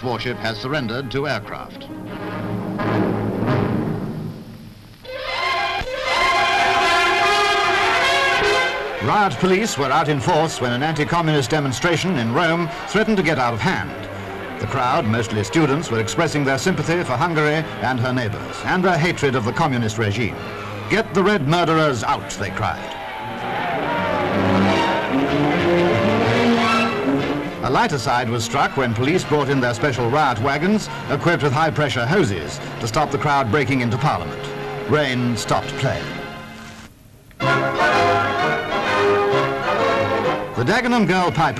warship has surrendered to aircraft. Riot police were out in force when an anti-communist demonstration in Rome threatened to get out of hand. The crowd, mostly students, were expressing their sympathy for Hungary and her neighbours, and their hatred of the communist regime. "Get the red murderers out," they cried. A lighter side was struck when police brought in their special riot wagons, equipped with high-pressure hoses, to stop the crowd breaking into Parliament. Rain stopped play. The Dagenham girl piper